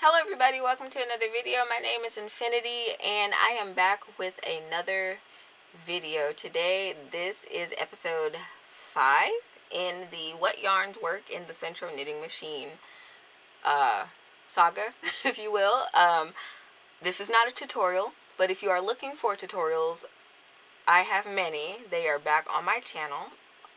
Hello everybody, welcome to another video. My name is Infiniti and I am back with another video. Today, this is episode 5 in the What Yarns Work in the Sentro Knitting Machine saga, if you will. This is not a tutorial, but if you are looking for tutorials, I have many. They are back on my channel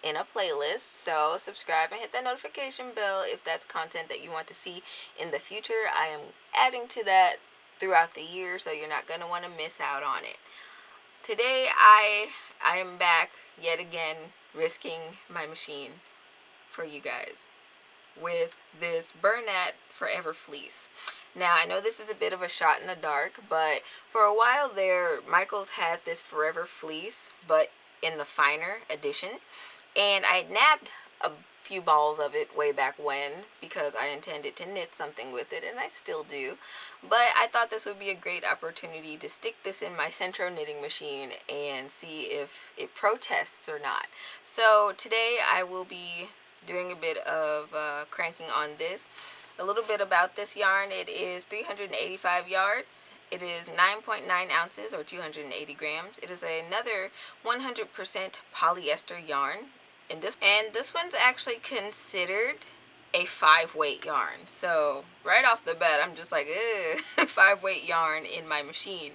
in a playlist, so subscribe and hit that notification bell if that's content that you want to see in the future. I am adding to that throughout the year, so you're not going to want to miss out on it. Today I am back yet again risking my machine for you guys with this Bernat Forever Fleece. Now, I know this is a bit of a shot in the dark, but for a while there, Michaels had this Forever Fleece, but in the finer edition. And I nabbed a few balls of it way back when because I intended to knit something with it, and I still do. But I thought this would be a great opportunity to stick this in my Sentro knitting machine and see if it protests or not. So today I will be doing a bit of cranking on this. A little bit about this yarn: it is 385 yards. It is 9.9 ounces or 280 grams. It is another 100% polyester yarn. And this one's actually considered a 5-weight yarn. So right off the bat, I'm just like, 5-weight yarn in my machine.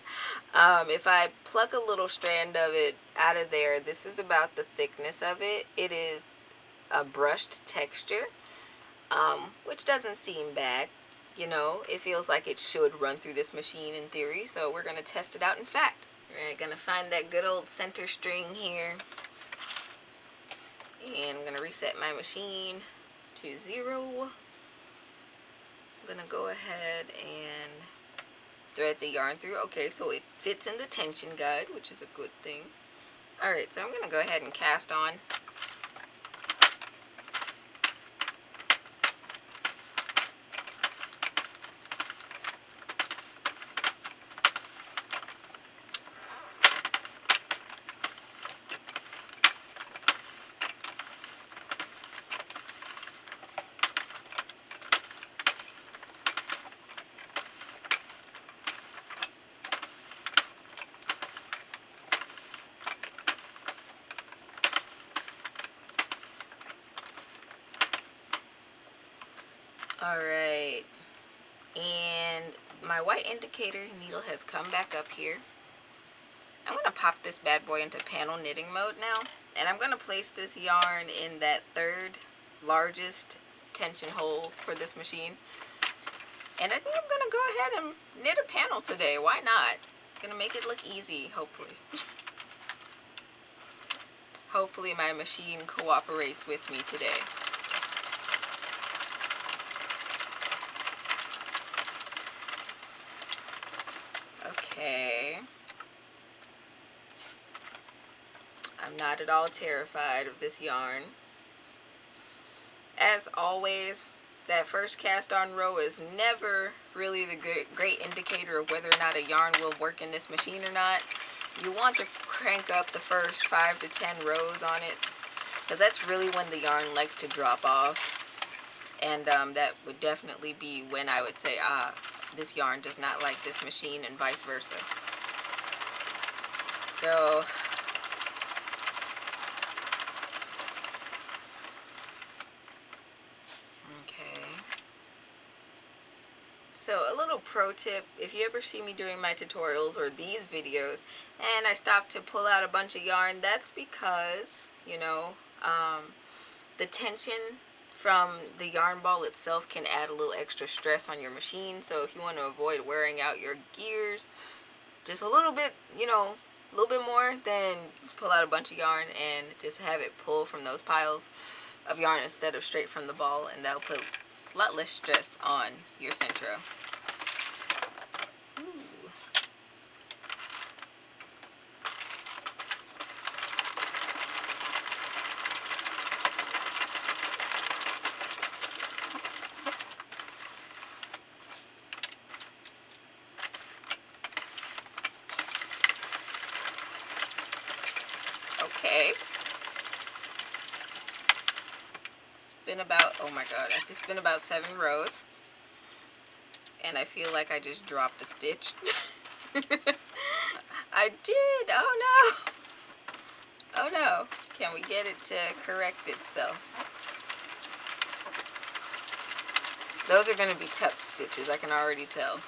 If I pluck a little strand of it out of there, this is about the thickness of it. It is a brushed texture, which doesn't seem bad. You know, it feels like it should run through this machine in theory, so we're going to test it out in fact. We're going to find that good old center string here. And I'm going to reset my machine to 0. I'm going to go ahead and thread the yarn through. Okay, so it fits in the tension guide, which is a good thing. Alright, so I'm going to go ahead and cast on. Alright, and my white indicator needle has come back up here. I'm going to pop this bad boy into panel knitting mode now, and I'm going to place this yarn in that third largest tension hole for this machine. And I think I'm going to go ahead and knit a panel today. Why not? Going to make it look easy, hopefully. Hopefully my machine cooperates with me today. Okay. I'm not at all terrified of this yarn. As always, that first cast on row is never really the great indicator of whether or not a yarn will work in this machine or not. You want to crank up the first 5 to 10 rows on it, because that's really when the yarn likes to drop off. And that would definitely be when I would say, this yarn does not like this machine, and vice versa. So So a little pro tip: if you ever see me doing my tutorials or these videos and I stop to pull out a bunch of yarn, that's because, you know, the tension from the yarn ball itself can add a little extra stress on your machine. So if you want to avoid wearing out your gears just a little bit, you know, a little bit more, then pull out a bunch of yarn and just have it pull from those piles of yarn instead of straight from the ball, and that'll put a lot less stress on your Sentro. Okay. It's been about, oh my god, it's been about 7 rows. and I feel like I just dropped a stitch. I did. Oh no. Oh no. Can we get it to correct itself? Those are going to be tucked stitches, I can already tell.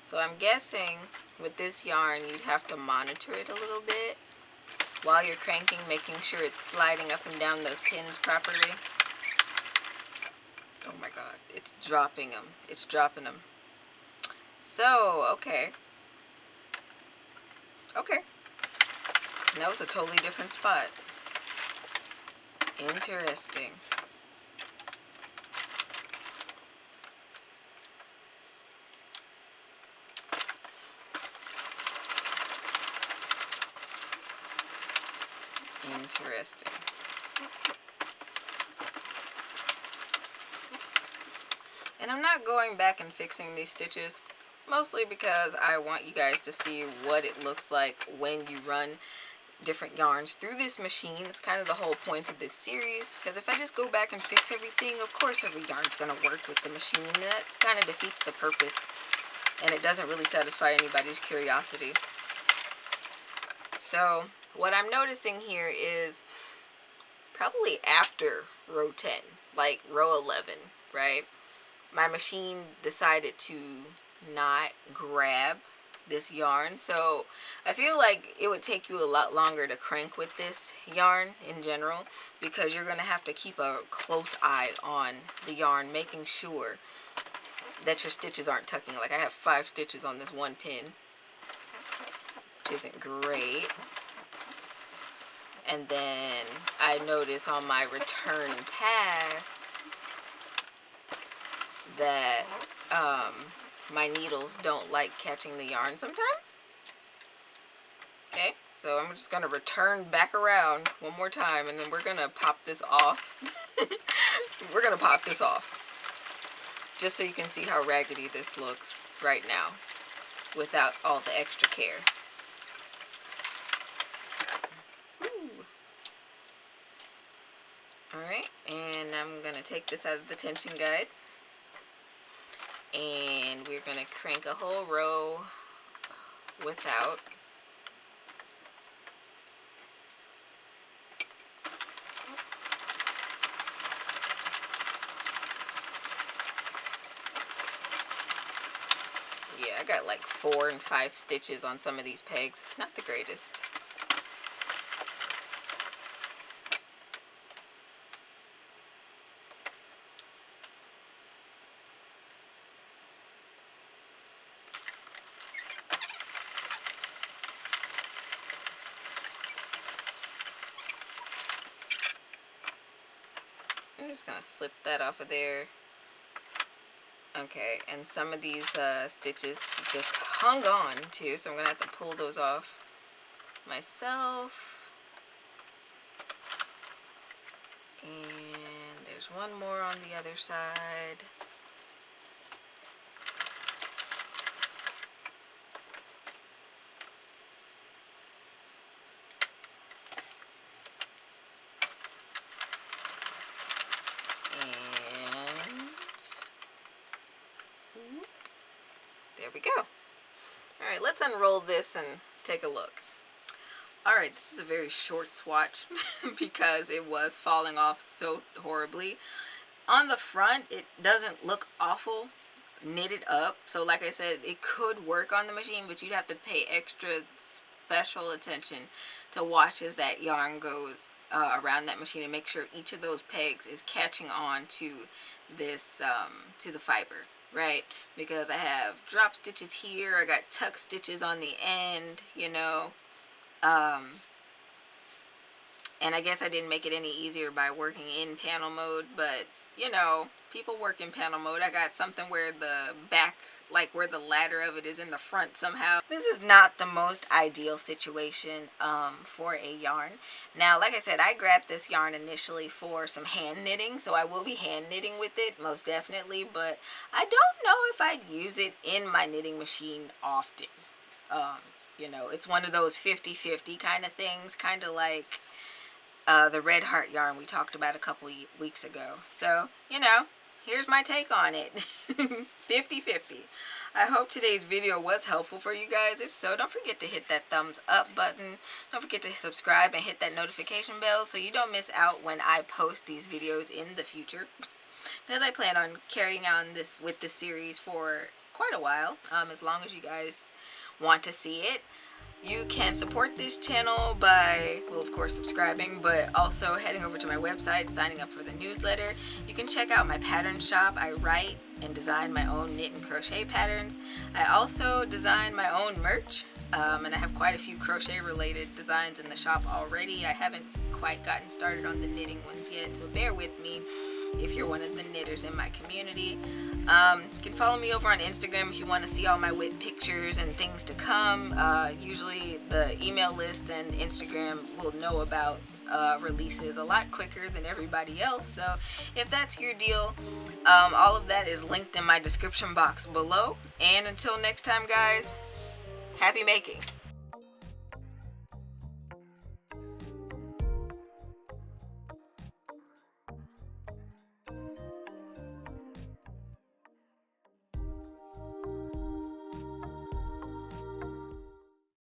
So I'm guessing with this yarn you'd have to monitor it a little bit while you're cranking, making sure it's sliding up and down those pins properly. Oh my god, it's dropping them. It's dropping them. So, okay. Okay. And that was a totally different spot. Interesting. Interesting. And I'm not going back and fixing these stitches, mostly because I want you guys to see what it looks like when you run different yarns through this machine. It's kind of the whole point of this series, because if I just go back and fix everything, of course every yarn's going to work with the machine, and that kind of defeats the purpose, and it doesn't really satisfy anybody's curiosity. So what I'm noticing here is probably after row 10, like row 11, right? My machine decided to not grab this yarn, so I feel like it would take you a lot longer to crank with this yarn in general, because you're going to have to keep a close eye on the yarn, making sure that your stitches aren't tucking. Like I have 5 stitches on this one pin, which isn't great. And then I notice on my return pass that my needles don't like catching the yarn sometimes. Okay, so I'm just going to return back around one more time, and then we're going to pop this off. We're going to pop this off, just so you can see how raggedy this looks right now without all the extra care. Alright, and I'm going to take this out of the tension guide, and we're going to crank a whole row without. Yeah, I got like 4 and 5 stitches on some of these pegs. It's not the greatest. I'm just going to slip that off of there. Okay, and some of these stitches just hung on too, so I'm going to have to pull those off myself. And there's one more on the other side. There we go. Alright, let's unroll this and take a look. Alright, this is a very short swatch because it was falling off so horribly. On the front, it doesn't look awful knitted up. So like I said, it could work on the machine, but you'd have to pay extra special attention to watch as that yarn goes around that machine and make sure each of those pegs is catching on to this, to the fiber. Right, because I have drop stitches here, I got tuck stitches on the end, you know, and I guess I didn't make it any easier by working in panel mode, but, you know, people work in panel mode. I got something where the back, like where the ladder of it is in the front somehow. This is not the most ideal situation for a yarn. Now, like I said, I grabbed this yarn initially for some hand knitting, so I will be hand knitting with it, most definitely, but I don't know if I'd use it in my knitting machine often. You know, it's one of those 50-50 kind of things, kind of like the red heart yarn we talked about a couple weeks ago. So, here's my take on it. 50-50. I hope today's video was helpful for you guys. If so, don't forget to hit that thumbs up button. Don't forget to subscribe and hit that notification bell so you don't miss out when I post these videos in the future. Because I plan on carrying on with this series for quite a while, as long as you guys want to see it. You can support this channel by, well, of course, subscribing, but also heading over to my website, signing up for the newsletter. You can check out my pattern shop. I write and design my own knit and crochet patterns. I also design my own merch, and I have quite a few crochet related designs in the shop already. I haven't quite gotten started on the knitting ones yet, so bear with me if you're one of the knitters in my community. You can follow me over on Instagram if you want to see all my WIP pictures and things to come. Usually the email list and Instagram will know about releases a lot quicker than everybody else. So if that's your deal, all of that is linked in my description box below. And until next time, guys, happy making.